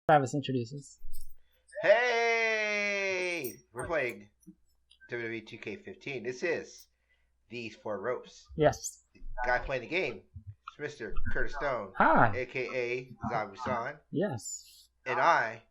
Travis introduces. Hey! We're playing WWE 2K15. This is These Four Ropes. Yes. The guy playing the game is Mr. Curtis Stone, Hi. a.k.a. Zabu-san. Yes. And I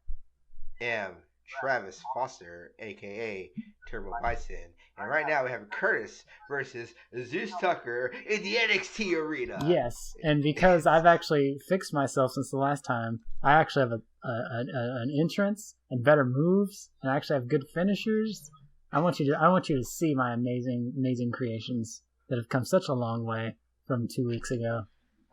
am Travis Foster, a.k.a. Turbo Bison. And right now we have Curtis versus Zeus Tucker in the NXT arena. Yes, and because I've actually fixed myself since the last time, I actually have an entrance and better moves, and I actually have good finishers. I want you to see my amazing creations that have come such a long way from 2 weeks ago.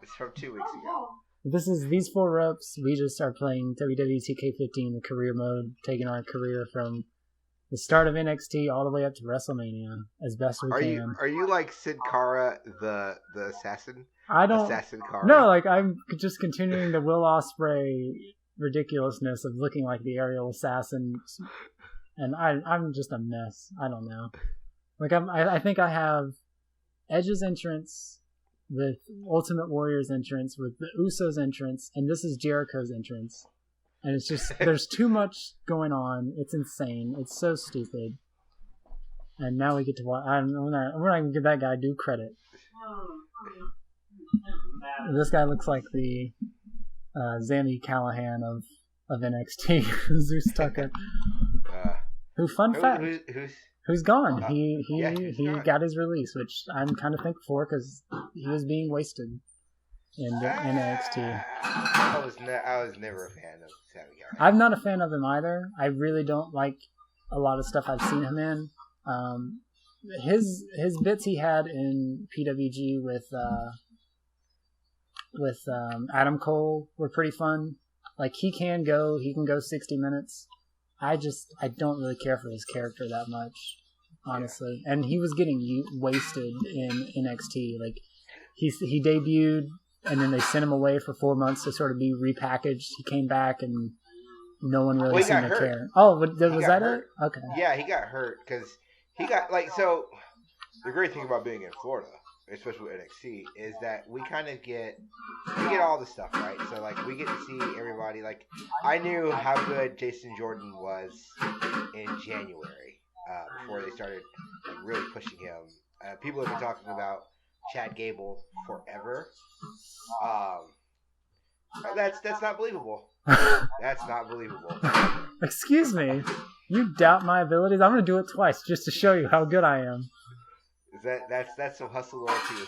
It's from 2 weeks ago. This is These Four Ropes. We just are playing WWE 2K15, the career mode, taking our career from the start of NXT all the way up to WrestleMania as best we can. Are you like Sin Cara, the assassin? I don't. Assassin Cara? No, like I'm just continuing the Will Ospreay ridiculousness of looking like the aerial assassin, and I'm just a mess. I don't know. Like I think I have Edge's entrance with Ultimate Warrior's entrance with the Usos entrance, and this is Jericho's entrance. And it's just, there's too much going on. It's insane. It's so stupid. And now we get to watch. We're not going to give that guy due credit. This guy looks like the Sami Callihan of NXT, Zeus Tucker. Fun fact, who's gone. He got his release, which I'm kind of thankful for because he was being wasted in NXT. I was never a fan of Sami Callihan. I'm not a fan of him either. I really don't like a lot of stuff I've seen him in. His bits he had in PWG with Adam Cole were pretty fun. Like he can go 60 minutes. I don't really care for his character that much, honestly. Yeah. And he was getting wasted in NXT. Like he debuted. And then they sent him away for 4 months to sort of be repackaged. He came back, and no one really seemed to care. Oh, was that hurt. It? Okay. Yeah, he got hurt because he got so. The great thing about being in Florida, especially with NXT, is that we kind of get all the stuff right. So like we get to see everybody. Like I knew how good Jason Jordan was in January before they started like really pushing him. People have been talking about Chad Gable forever. That's not believable. That's not believable. Excuse me. You doubt my abilities? I'm gonna do it twice just to show you how good I am. That's some hustle loyalty.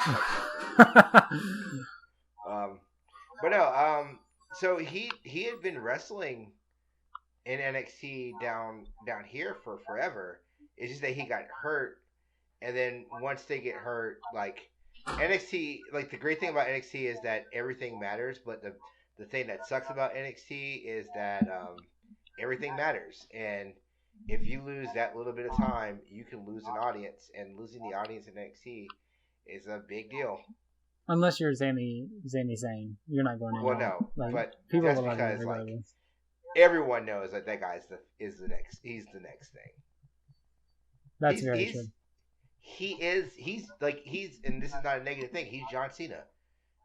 But no. So he had been wrestling in NXT down here for forever. It's just that he got hurt, and then once they get hurt, like. NXT, like the great thing about NXT is that everything matters, but the thing that sucks about NXT is that everything matters, and if you lose that little bit of time, you can lose an audience, and losing the audience in NXT is a big deal. Unless you're Sami Zayn, you're not going anywhere. Well, no, like, but people that's will because like everyone knows that guy is the next thing. That's very true. He's and this is not a negative thing, he's John Cena.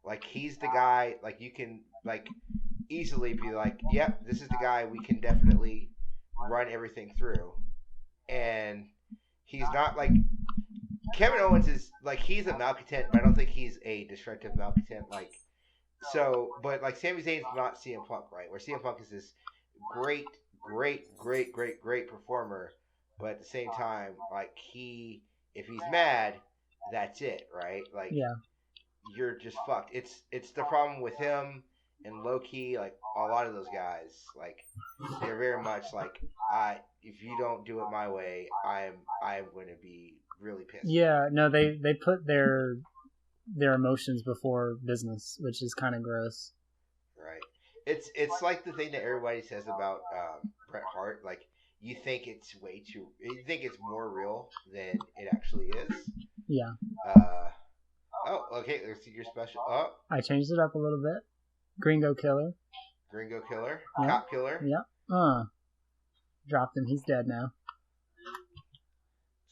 Like, he's the guy, like, you can, like, easily be like, yep, this is the guy we can definitely run everything through. And he's not, like, Kevin Owens is, like, he's a malcontent, but I don't think he's a destructive malcontent, like, so, but, like, Sami Zayn's not CM Punk, right? Where CM Punk is this great performer, but at the same time, like, if he's mad, that's it, right? Like, yeah. You're just fucked. It's the problem with him and Low-Key, like, a lot of those guys, like, they're very much like, if you don't do it my way, I'm going to be really pissed. Yeah, no, they put their emotions before business, which is kind of gross. Right. It's like the thing that everybody says about Bret Hart, like, you think it's more real than it actually is. Yeah. Oh, okay. Let's see your special. Oh, I changed it up a little bit. Gringo Killer. Yep. Cop Killer. Yep. Dropped him. He's dead now.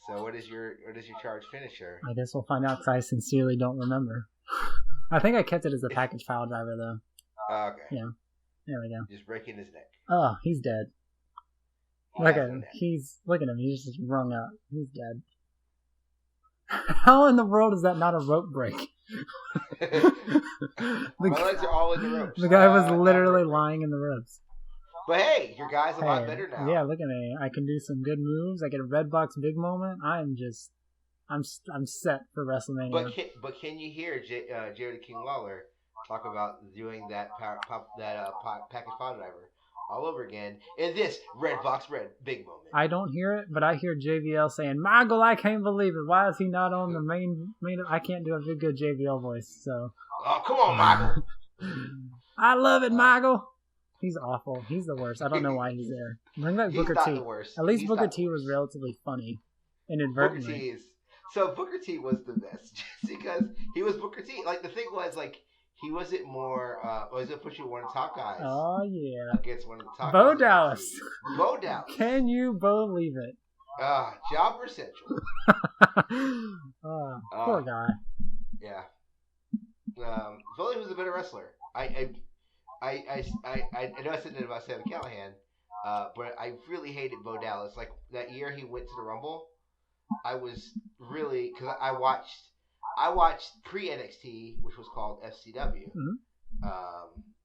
So what is your charge finisher? I guess we'll find out because I sincerely don't remember. I think I kept it as a package file driver though. Okay. Yeah. There we go. Just breaking his neck. Oh, he's dead. He Look has at no him. neck. Look at him. He's just wrung up. He's dead. How in the world is that not a rope break? My legs are all in the ropes. The guy was literally lying in the ropes. But hey, your guy's a lot better now. Yeah, look at me. I can do some good moves. I get a red box big moment. I'm set for WrestleMania. But can you hear Jared King Lawler talk about doing that package pile driver all over again in this red box red big moment? I don't hear it, but I hear JVL saying, "Michael, I can't believe it. Why is he not on the main? I can't do a good JVL voice." So. Oh, come on, Michael. I love it, Michael. He's awful. He's the worst. I don't know why he's there. Bring back Booker T. The worst. At least Booker T was relatively funny, inadvertently. Booker T was the best just because he was Booker T. Like the thing was like he wasn't more. Was it put you one of the top guys? Oh yeah. Against one of the top. Bo guys Dallas. Bo Dallas. Can you believe it? Jobber Central. Poor guy. Yeah. Philly was a better wrestler. I know I said that about Sam Callahan, but I really hated Bo Dallas. Like that year he went to the Rumble, I was really because I watched pre NXT, which was called FCW,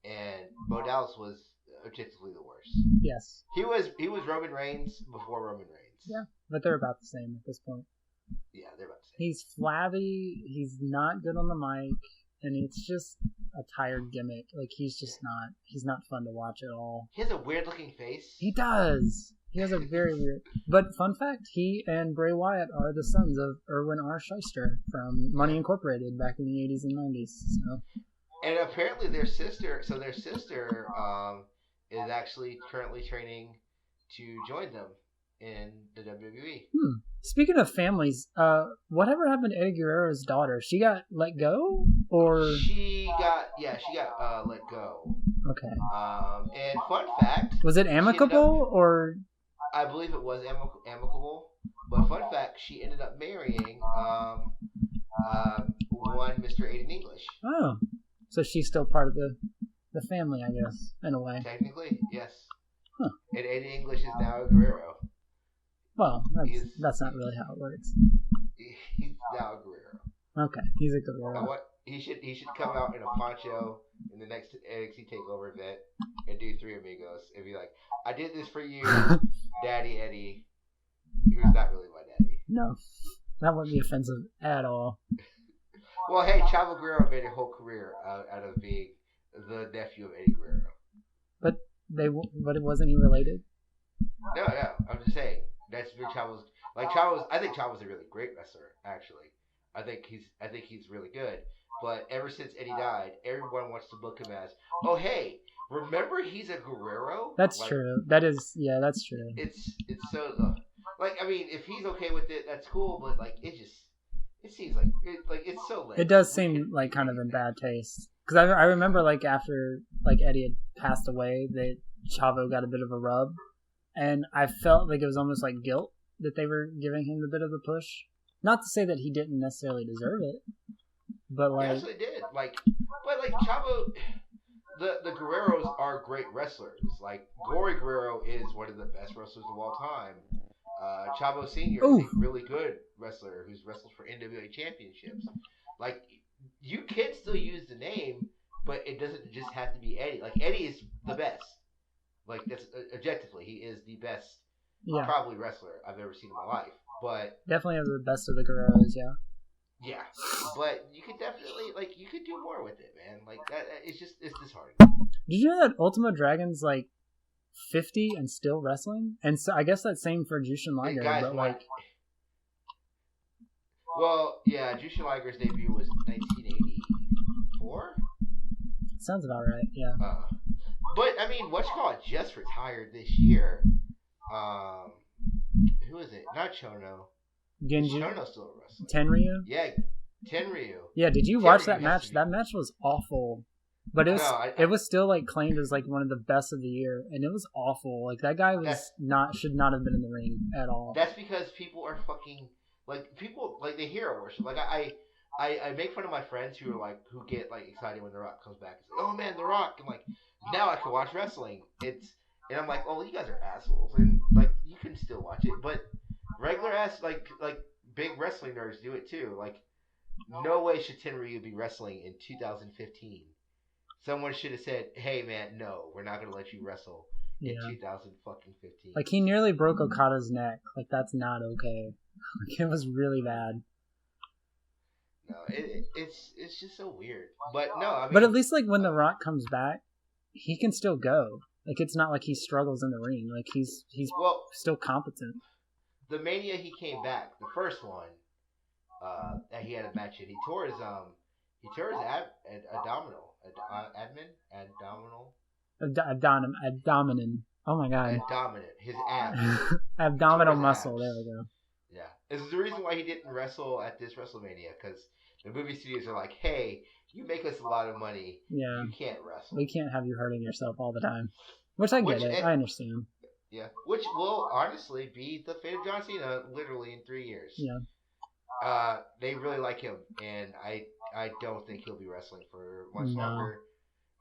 and Bo Dallas was objectively the worst. Yes, he was Roman Reigns before Roman Reigns. Yeah, but they're about the same at this point. Yeah, they're about the same. He's flabby. He's not good on the mic. And it's just a tired gimmick. Like, he's not fun to watch at all. He has a weird looking face. He does. He has a very weird... But fun fact, he and Bray Wyatt are the sons of Erwin R. Shyster from Money Incorporated back in the 80s and 90s. So. And apparently their sister is actually currently training to join them in the WWE. Speaking of families, whatever happened to Eddie Guerrero's daughter? She got let go, or she got let go. Okay. And fun fact, was it amicable or? I believe it was amicable. But fun fact, she ended up marrying one Mr. Aiden English. Oh, so she's still part of the family, I guess, in a way. Technically, yes. Huh. And Aiden English is now a Guerrero. Well, that's not really how it works. He's now a Guerrero. Okay, he's a Guerrero. He should come out in a poncho in the next NXT TakeOver event and do Three Amigos and be like, "I did this for you, Daddy Eddie, who's not really my daddy." No, that wouldn't be offensive at all. Well, hey, Chavo Guerrero made a whole career out of being the nephew of Eddie Guerrero. But wasn't he related? No, I'm just saying. That's been Chavo's. I think Chavo's a really great wrestler. Actually, I think he's really good. But ever since Eddie died, everyone wants to book him as, oh hey, remember he's a Guerrero? That's true. That's true. It's so I mean, if he's okay with it, that's cool. But it seems like it's so late. It does seem like kind of in bad taste because I remember after Eddie had passed away, that Chavo got a bit of a rub. And I felt like it was almost like guilt that they were giving him a bit of a push. Not to say that he didn't necessarily deserve it, but he actually did. But Chavo, the Guerreros are great wrestlers. Like Gory Guerrero is one of the best wrestlers of all time. Chavo Senior is a really good wrestler who's wrestled for NWA championships. Like you can still use the name, but it doesn't just have to be Eddie. Like Eddie is the best. Like that's objectively, he is the best, probably wrestler I've ever seen in my life. But definitely the best of the Guerreros, yeah. Yeah, but you could definitely you could do more with it, man. Like that, it's disheartening. Did you know that Ultimo Dragon's 50 and still wrestling? And so I guess that's same for Jushin Liger, but well, yeah, Jushin Liger's debut was 1984. Sounds about right, yeah. But I mean, just retired this year. Who is it? Not Chono. Genji. Chono's still a wrestler. Tenryu? Yeah, Tenryu. Yeah, did you watch that match? That match was awful. But it was still claimed as one of the best of the year, and it was awful. That guy should not have been in the ring at all. That's because people are fucking people they hero worship. I make fun of my friends who get like excited when The Rock comes back. It's like, oh man, The Rock, and like now I can watch wrestling. And I'm like, oh, you guys are assholes, and like you can still watch it, but regular ass like big wrestling nerds do it too. Like no way should Tenryu be wrestling in 2015. Someone should have said, hey man, no, we're not gonna let you wrestle in Yeah. 2015. Like he nearly broke Okada's neck. Like that's not okay. Like it was really bad. No, it's just so weird. But no, I mean, But at least like when The Rock comes back, he can still go. Like it's not like he struggles in the ring. Like he's well, still competent. the Mania he came back, the first one, that he had a match in, he tore his abdominal, abdominal, Abdomen. Oh my god. his abs, Abdominal his muscle. abs. There we go. Yeah, this is the reason why he didn't wrestle at this WrestleMania, because the movie studios are like, hey, you make us a lot of money, Yeah. you can't wrestle. We can't have you hurting yourself all the time. Which I get it. I understand. Yeah, which will honestly be the fate of John Cena literally in 3 years. Yeah. They really like him, and I don't think he'll be wrestling for much longer.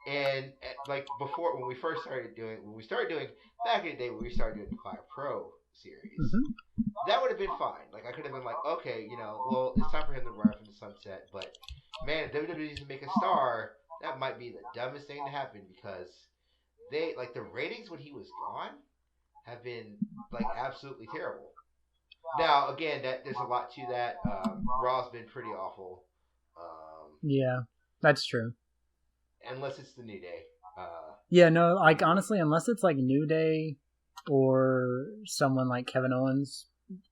And like before, when we started doing back in the day when we started doing the Fire Pro series, that would have been fine. Like I could have been like, okay, well, it's time for him to run from the sunset. But man, if WWE needs to make a star, that might be the dumbest thing to happen, because they like the ratings when he was gone have been like absolutely terrible. Now again, that there's a lot to that. Raw's been pretty awful. Yeah, that's true. Unless it's the New Day. Yeah, no, like honestly, unless it's like New Day or someone like Kevin Owens,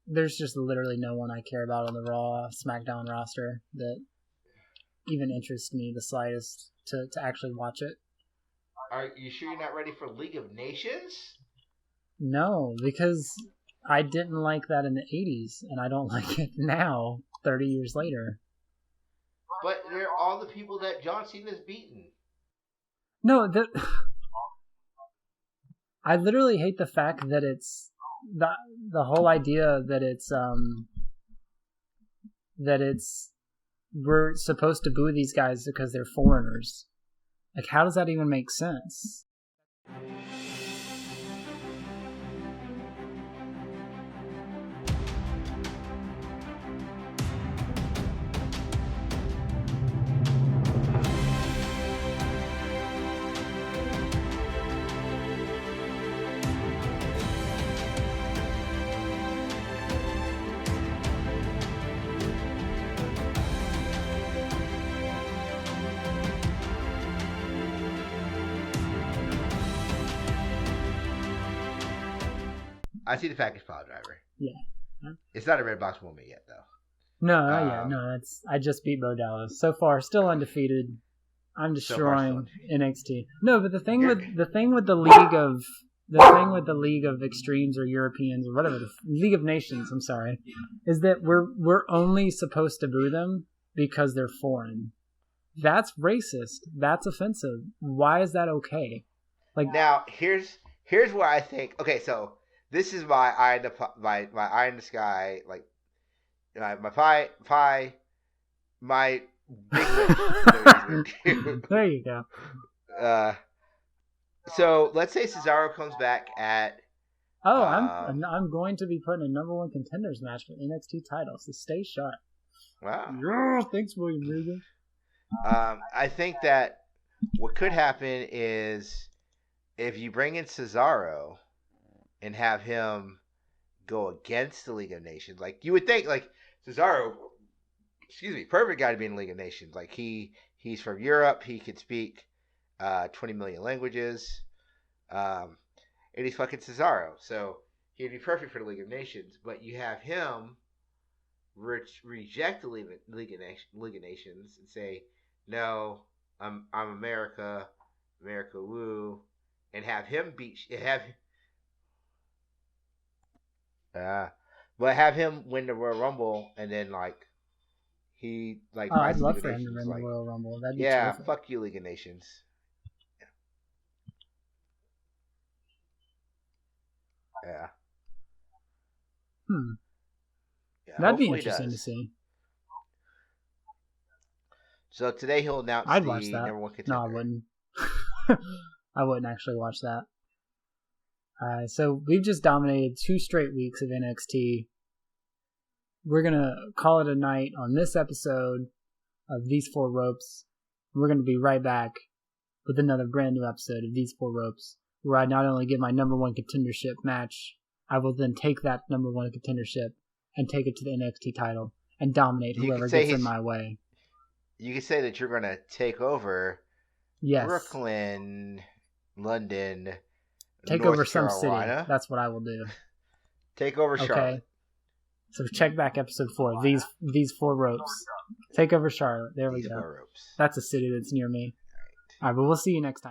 there's just literally no one I care about on the Raw SmackDown roster that even interests me the slightest to actually watch it. Are you sure you're not ready for League of Nations? No, because I didn't like that in the 80s, and I don't like it now, 30 years later. But they're all the people that John Cena's beaten. No, I literally hate the fact that it's the whole idea that it's we're supposed to boo these guys because they're foreigners. Like, how does that even make sense? I see the package pile driver. Yeah. It's not a red box moment yet, though. No, not yet. No, I just beat Bo Dallas. So far, still undefeated. I'm destroying NXT. No, but the thing with the League of Extremes or Europeans or whatever, the League of Nations, I'm sorry, is that we're only supposed to boo them because they're foreign. That's racist. That's offensive. Why is that okay? Like now, here's where I think. Okay, so this is my eye in the sky, like my pie, my big wish. There you go. So let's say Cesaro comes back at. Oh, I'm going to be putting a number one contenders match for NXT titles. So stay sharp. Wow. Yeah, thanks, William Regal. I think that what could happen is if you bring in Cesaro and have him go against the League of Nations, like you would think, like Cesaro, perfect guy to be in the League of Nations. Like he's from Europe, he could speak 20 million languages, and he's fucking Cesaro, so he'd be perfect for the League of Nations. But you have him reject the League of Nations and say, no, I'm America, woo, and have him have him win the Royal Rumble, and then like he like. Oh, I'd love for him to win the Royal Rumble. That'd be terrific. Fuck you, League of Nations. Yeah. Yeah, that'd be interesting to see. So today he'll announce I'd the watch that. number one contender. No, I wouldn't. I wouldn't actually watch that. So we've just dominated 2 straight weeks of NXT. We're going to call it a night on this episode of These 4 Ropes. We're going to be right back with another brand new episode of These 4 Ropes, where I not only get my number 1 contendership match, I will then take that number 1 contendership and take it to the NXT title and dominate whoever gets in my way. You could say that you're going to take over Brooklyn, London, take North over some Carolina. city. That's what I will do. Take over Charlotte. Okay. So check back episode 4. These 4 ropes. Take over Charlotte. There we go. 4 ropes. That's a city that's near me. All right, but we'll see you next time.